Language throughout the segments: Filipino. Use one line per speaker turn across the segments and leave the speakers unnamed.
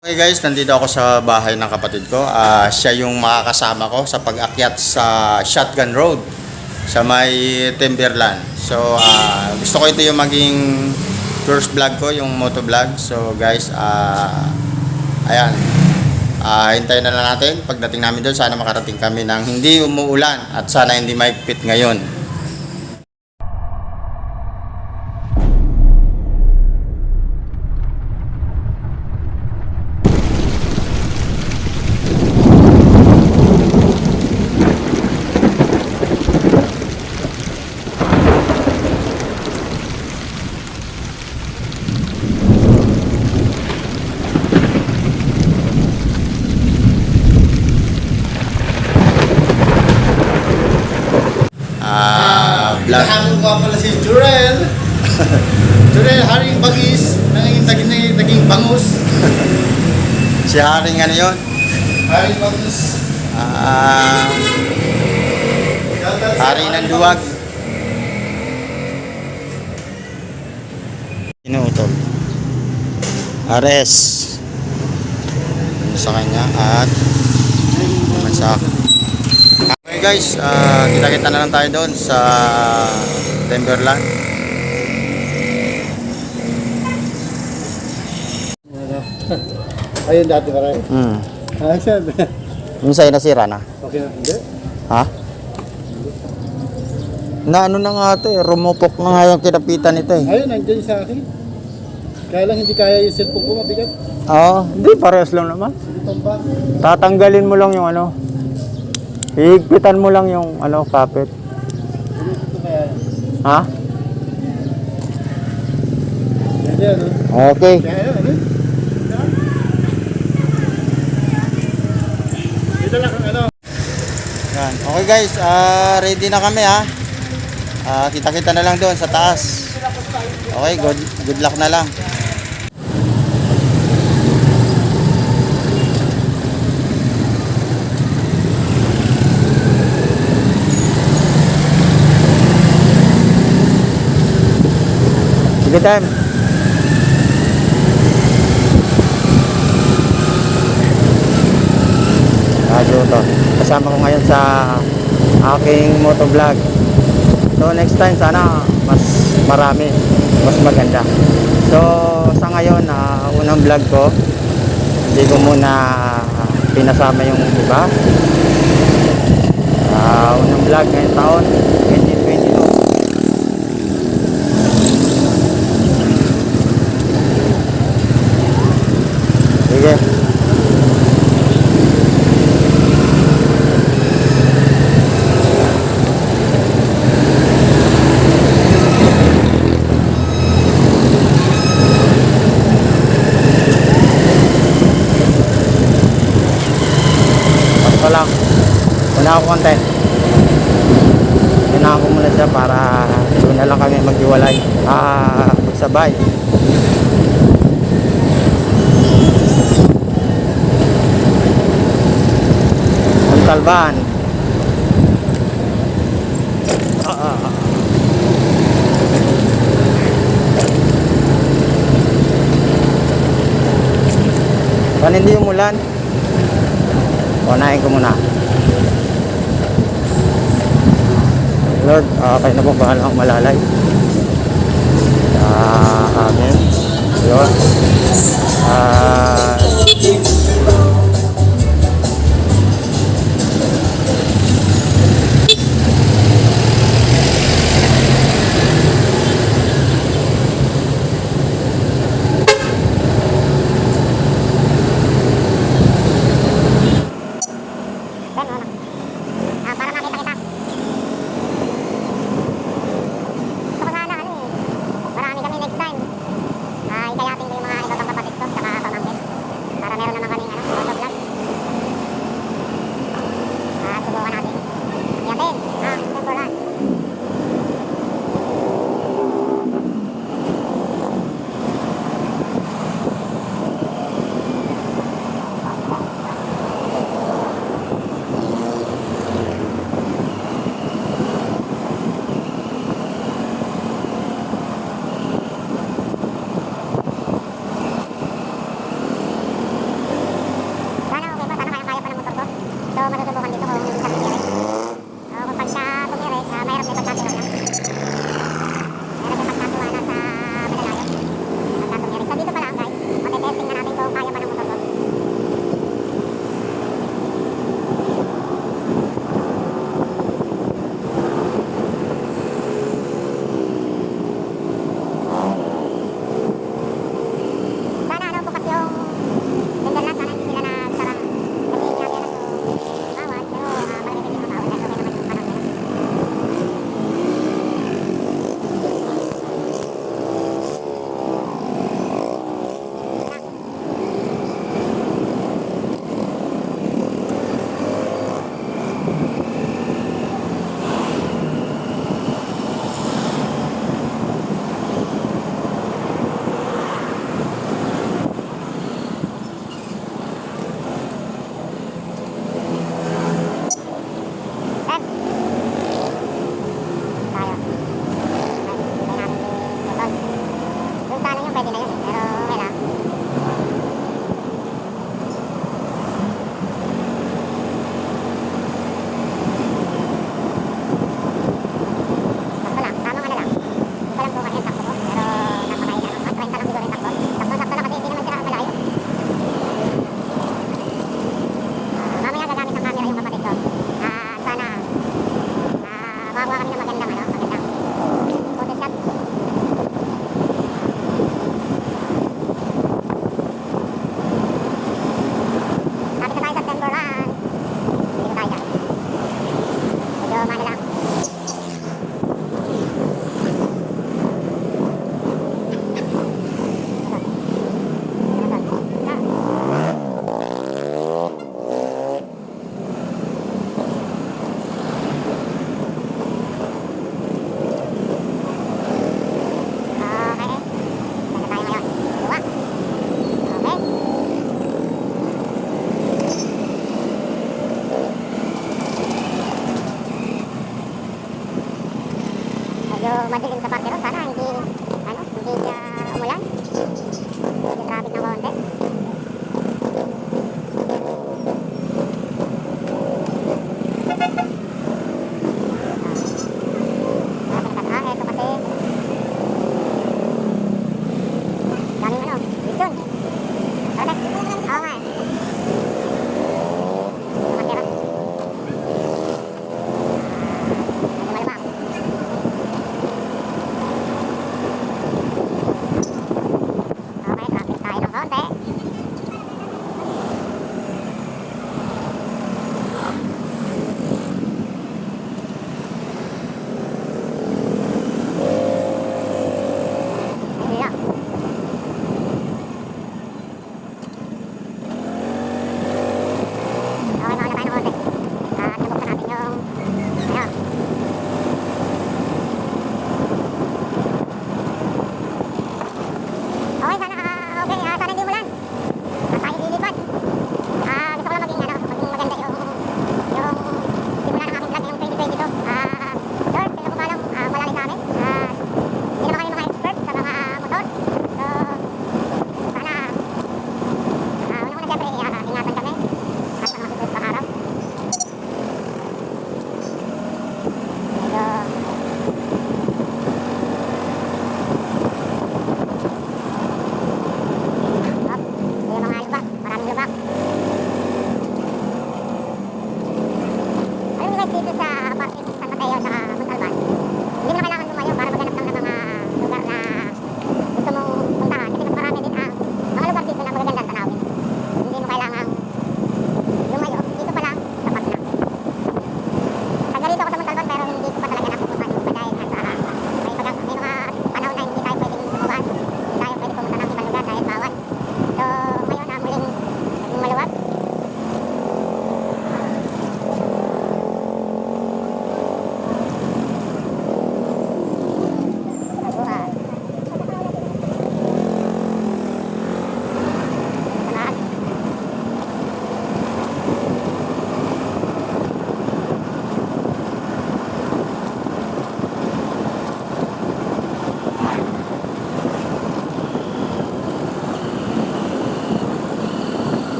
Okay guys, nandito ako sa bahay ng kapatid ko. Siya yung makakasama ko sa pag-akyat sa Shotgun Road sa may Timberland. So, gusto ko ito yung maging first vlog ko, yung moto vlog. So guys, ayan. Hintayin na lang natin. Pagdating namin doon, sana makarating kami ng hindi umuulan at sana hindi maigpit ngayon. Vlog.
Kahapon ko pala si Jurel. Jurel, Haring Bagis, naging bangus.
Si Haring ano yun?
Haring Bagis.
Hari ng duwag. Inuutol. Ares. Sa kanya at naman sa akin. Okay guys, kita-kita na lang tayo doon sa Timberland.
Ayun dati pa rin. Sir.
Yung sa'yo nasira na?
Okay na, hindi?
Ha? Na ano na nga ito eh, rumupok na nga yung kinapitan nito eh.
Ayun, nandiyan sa akin. Kaya lang hindi kaya yung cellphone ko, mabigat.
Oo, hindi, parehas lang naman.
Hindi tamba.
Tatanggalin mo lang yung ano, hihigpitan mo lang yung ano, kapit.
Hindi ito kaya.
Ha?
Hindi ano.
Okay.
Kaya ano? Dito lang ang ano.
Yan. Okay guys, ready na kami ha. Kita-kita na lang doon sa taas. Okay, good luck na lang. Sige time. Radyo to. Kasama ko ngayon sa aking motovlog. So next time sana mas marami, mas maganda. So sa ngayon, unang vlog ko, hindi ko muna pinasama yung iba. Unang vlog ngayong taon, 2022. Sige. Pasto lang. Una ako konti. Una ako muna siya para doon na lang kami maghiwalay. Magsabay. Talban. Kan hindi umulan. Unahin ko muna. Lord, kayo na po bahala akong malalay. Amen. Yun.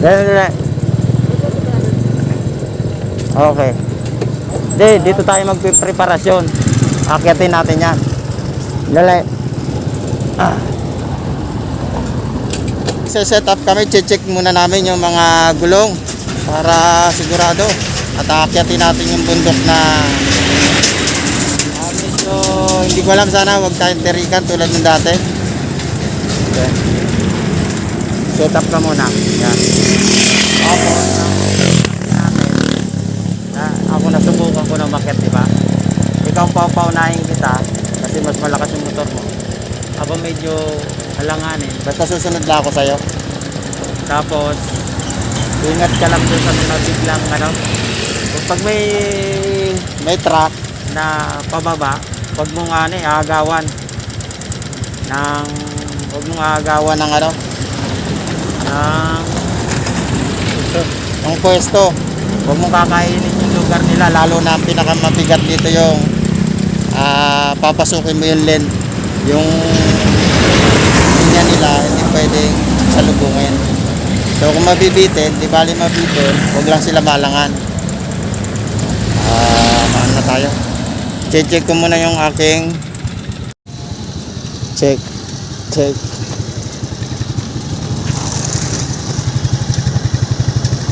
Dali. Okay. Dito tayo magpreparasyon. Akyatin natin yan. Dali. Set up kami, check muna namin yung mga gulong para sigurado. At akyatin natin yung bundok na medyo hindi ko alam, sana huwag tayong terikan tulad ng dati. Okay. Set up ka muna. Yan. Ako nasubukan ko na makyat, diba? Ikaw paunahin kita kasi mas malakas yung motor mo. Ako medyo halanganin. Basta susunod lang ako sa'yo. Tapos ingat ka lang doon sa mga biglang ano. Pag may truck na pababa, huwag mong aagawan ng ano, ng pwesto. Huwag mong kakainin yung lugar nila, lalo na ang pinakamabigat dito yung papasukin mo yung lane, yung linya nila, hindi pwedeng salubungin. So kung mabibitin, di bali mabitin, huwag lang sila malangan. Maan na tayo. Check ko muna yung aking check.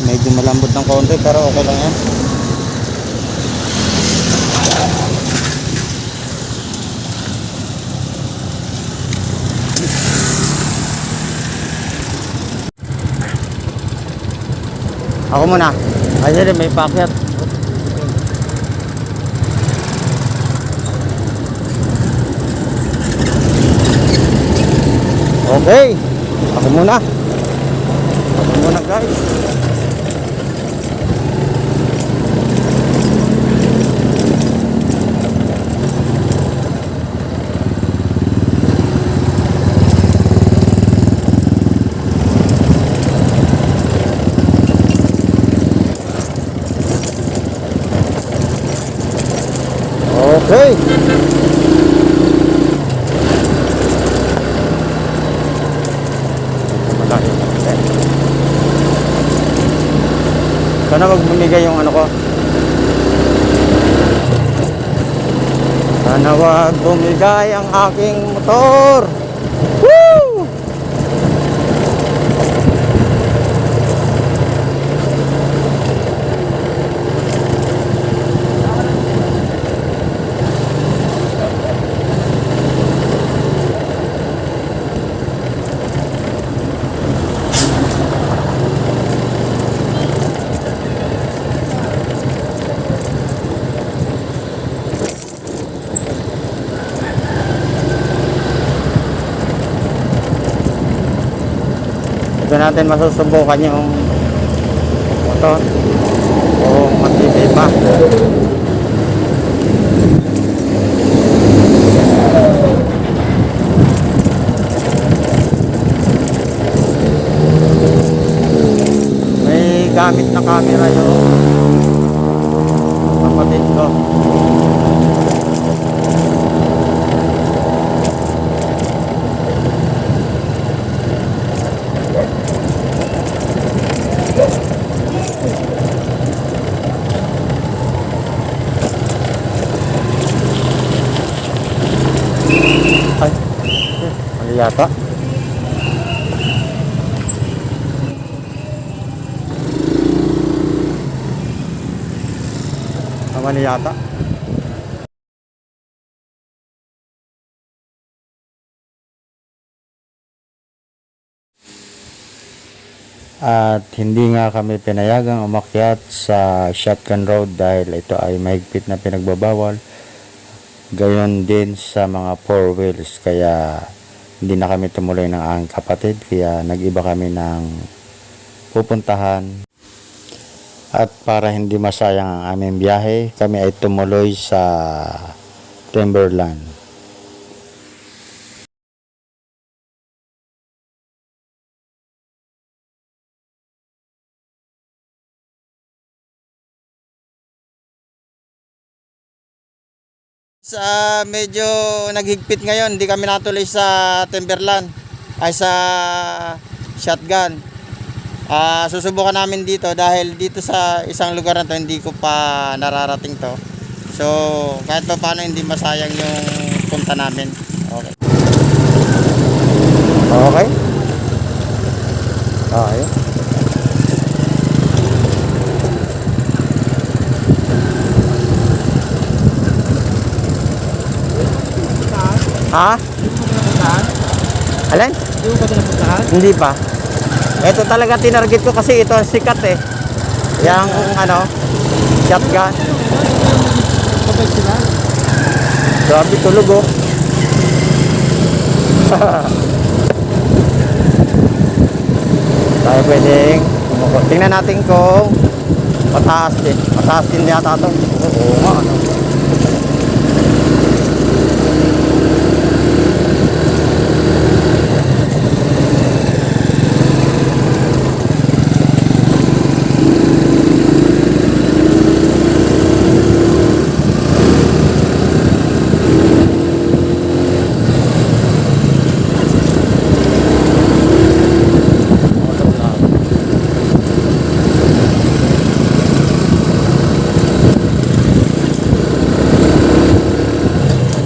Medyo malambot ng konti pero okay lang yan. Ako muna. Kasi may pakyat. Okay. Ako muna guys. Okay. Sana wag bumigay yung ano ko. Sana wag bumigay ang aking motor. Woo! Ito natin masusubukan yung motor o matibay pa. May gamit na camera yung kapatid ko. Ay, mali yata. Mali yata. At hindi nga kami pinayagang umakyat sa Shotgun Road dahil ito ay mahigpit na pinagbabawal. Gayon din sa mga 4 wheels, kaya hindi na kami tumuloy ng aking kapatid, kaya nag-iba kami ng pupuntahan. At para hindi masayang ang aming biyahe, kami ay tumuloy sa Timberland. Medyo naghigpit ngayon, hindi kami natuloy sa Timberland ay sa Shotgun. Susubukan namin dito dahil dito sa isang lugar na to hindi ko pa nararating to. So, kahit pa paano hindi masayang yung punta namin. Okay. Okay. Okay. Ha? Alin?
Hindi mo pa ito napuntahan?
Hindi pa. Ito talaga tinarget ko kasi ito ang sikat eh. Yang ano, shotgun.
Kapag sila?
Grabe tulog oh. Tayo pwedeng umuko. Tingnan natin kung mataas din. Mataas din yata ito. Oo nga ano.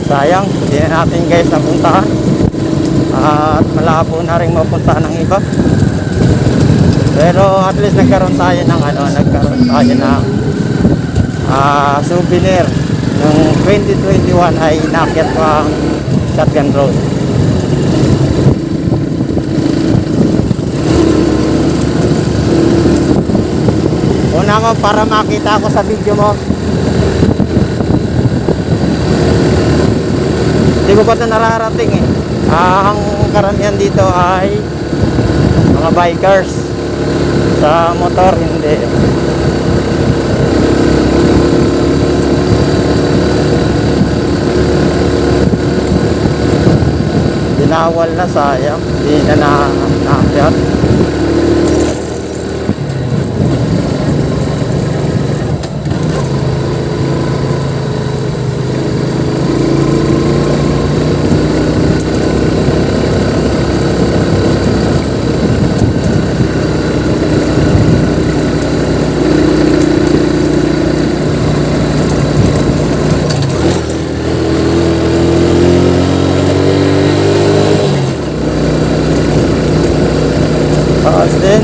Sayang, hindi na natin guys napuntahan. At malabo na rin mapuntahan ng iba. Pero at least nagkaroon tayo ng souvenir. Ng 2021 ay inakyat ko ang Shotgun Road. Una ko para makita ko sa video mo. Hindi ko pa ito nararating eh. Ang karamihan dito ay mga bikers. Sa motor hindi. Binawal na, sayang. Hindi na naakyat. Taas din.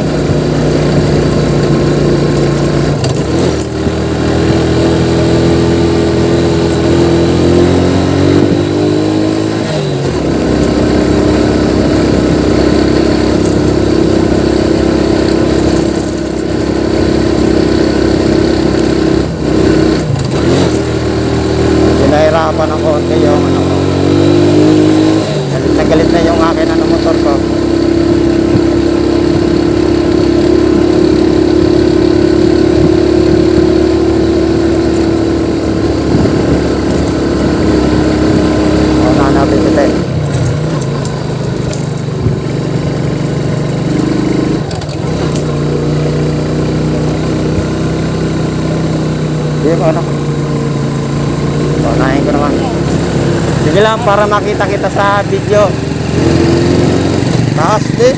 Pinahirapan ng konti yung ano ko. Galit na galit na yung akin ano motor ko. Sige ko ano. Unahin ko naman. Sige lang para makita kita sa video. Taas din.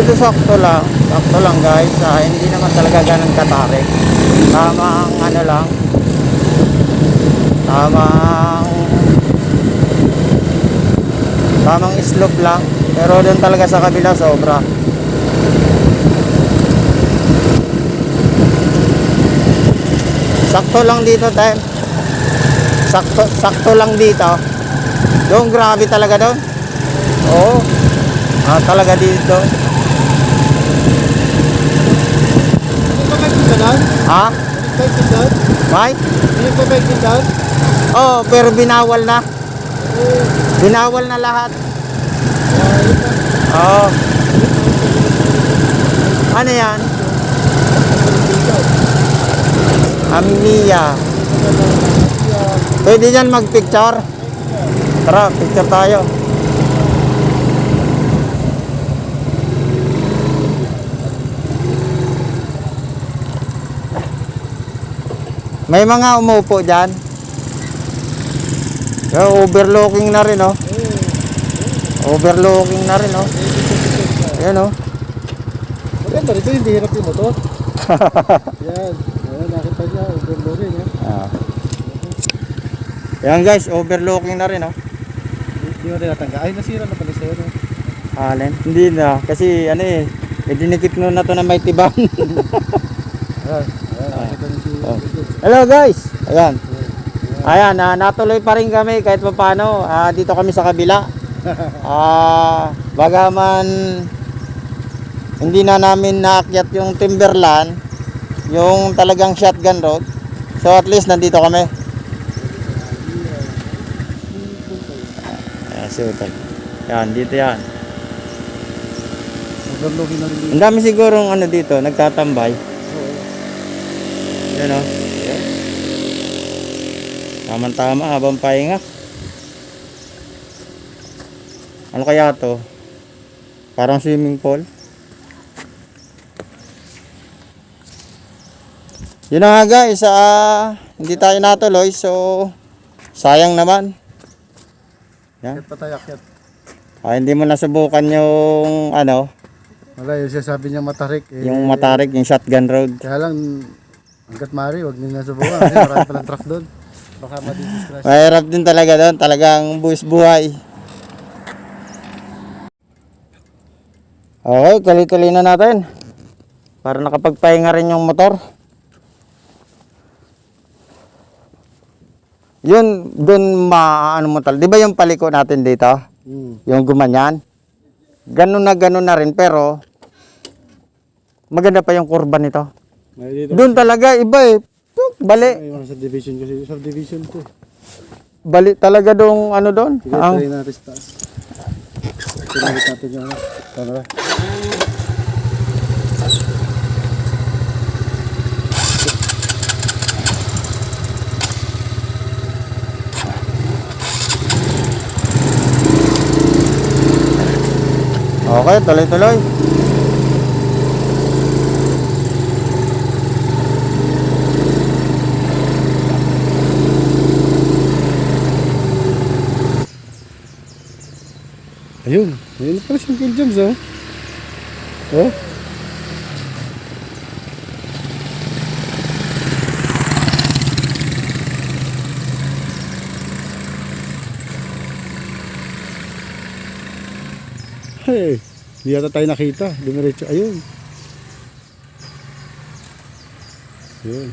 Dito sakto lang guys, hindi naman talaga ganun katarik. Tamang ano lang, tamang slope lang, pero doon talaga sa kabila sobra. Sakto lang dito tayo. Sakto lang dito. Doon grabe talaga doon. Oo. Talaga dito.
Hindi pa may pindahan?
Ha?
Hindi pa pindahan?
May?
Hindi pa may pindahan?
Oh, pero binawal na. Binawal na lahat. Oo. Ano yan? Amnesia. Pwede dyan mag-picture? Tara, picture tayo. May mga umupo dyan. Overlooking na rin, oh. Overlooking na rin, oh. Ayan, oh.
Maganda rito, hindi hirap yung motor. Yan. Ayan, nakita niya, overlooking, ha?
Ayan guys, overlooking na rin, oh.
Hindi mo rin natangga. Ay, nasira na pala sa'yo, no?
Alin? Hindi na, kasi ano eh, dinikit mo na to na may tibang.
Ayan, nakita niya si...
Oh. Hello guys! Ayan. Ayan, natuloy pa rin kami kahit pa paano. Dito kami sa kabila. Bagaman hindi na namin naakyat yung Timberland, yung talagang shotgun road. So at least nandito kami. Yan, dito yan.
Overlooking na rin dito.
Ang dami sigurong ano dito, nagtatambay.
Oo.
Yan o. Tama-tama habang pahinga. Ano kaya to? Parang swimming pool. Yun na nga guys, hindi tayo natuloy, so sayang naman. Yan.
Akyat pa tayo, akyat.
Hindi mo nasubukan yung ano,
Wala, yung sabi niya matarik.
yung matarik, yung shotgun road.
Kaya lang, hanggat mari, huwag niyo nasubukan. Kasi marami palang truck doon. Baka madidiscrash.
Mahirap din talaga doon, talagang buwis buhay. Okay, tuloy-tuloy na natin. Para nakapagpahinga rin yung motor. Yun, doon ano mo tal. Di ba yung paliko natin dito? Yung gumanyan? Ganun na rin, pero maganda pa yung kurba nito. Doon talaga, iba eh. Bali.
Ay, sa division kasi. Sa division to.
Bali talaga dong ano doon.
Sige, try natin sa taas. Tinagit natin yung ano. Camera.
Okay, tuloy-tuloy.
Ayun. Ayun pala siyang kill jams, oh. Oh. Hey, hindi yata tayo nakita. Dumiretso. Ayun. Ayun.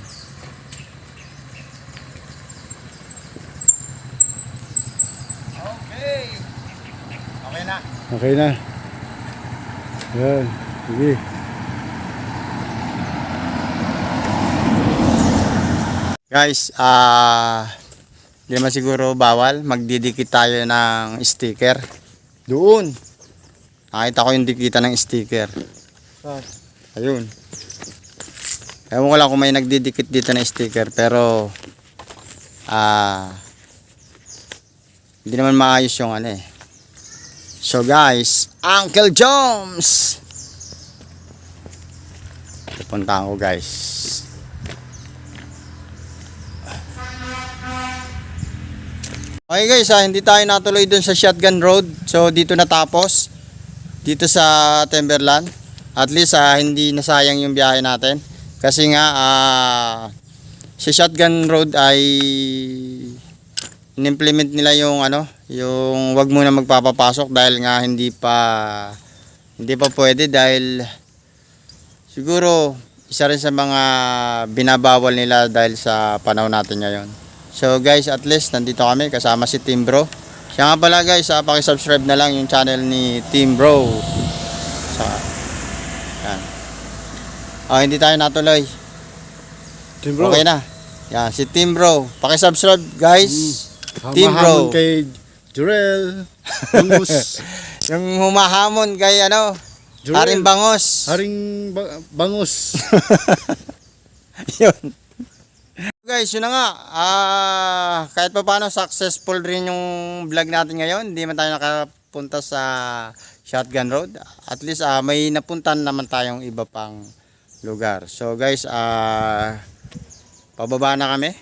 Okay. Okay na.
Okay na. Ayun. Sige.
Guys, hindi naman siguro bawal. Magdidikit tayo ng sticker. Doon. Nakita ko yung dikitan ng sticker. Ayun. Ewan ko lang kung may nagdidikit dito ng sticker. Pero, hindi naman maayos yung ano eh. So guys, Uncle Joms! Pupuntahan ko guys. Okay guys, hindi tayo natuloy dun sa Shotgun Road. So dito natapos. Dito sa Timberland. At least hindi nasayang yung biyahe natin. Kasi nga sa Shotgun Road ay in-implement nila yung yung wag muna magpapapasok dahil nga hindi pa pwede dahil siguro isa rin sa mga binabawal nila dahil sa panahon natin ngayon. So guys, at least nandito kami kasama si Team Bro. Siya nga pala guys, paki-subscribe na lang yung channel ni Team Bro. So, yan. Hindi tayo natuloy.
Team Bro.
Okay na. Yan, si Team Bro. Paki-subscribe guys. Team Bro.
Hamahamon kay Jurel. Bangus.
Yung humahamon kay
Jurel.
Haring Bangos.
Haring Bangus.
Yun. Guys, yun na nga. Kahit pa paano successful rin yung vlog natin ngayon. Hindi man tayo nakapunta sa Shotgun Road. At least may napuntan naman tayong iba pang lugar. So guys, pababa na kami.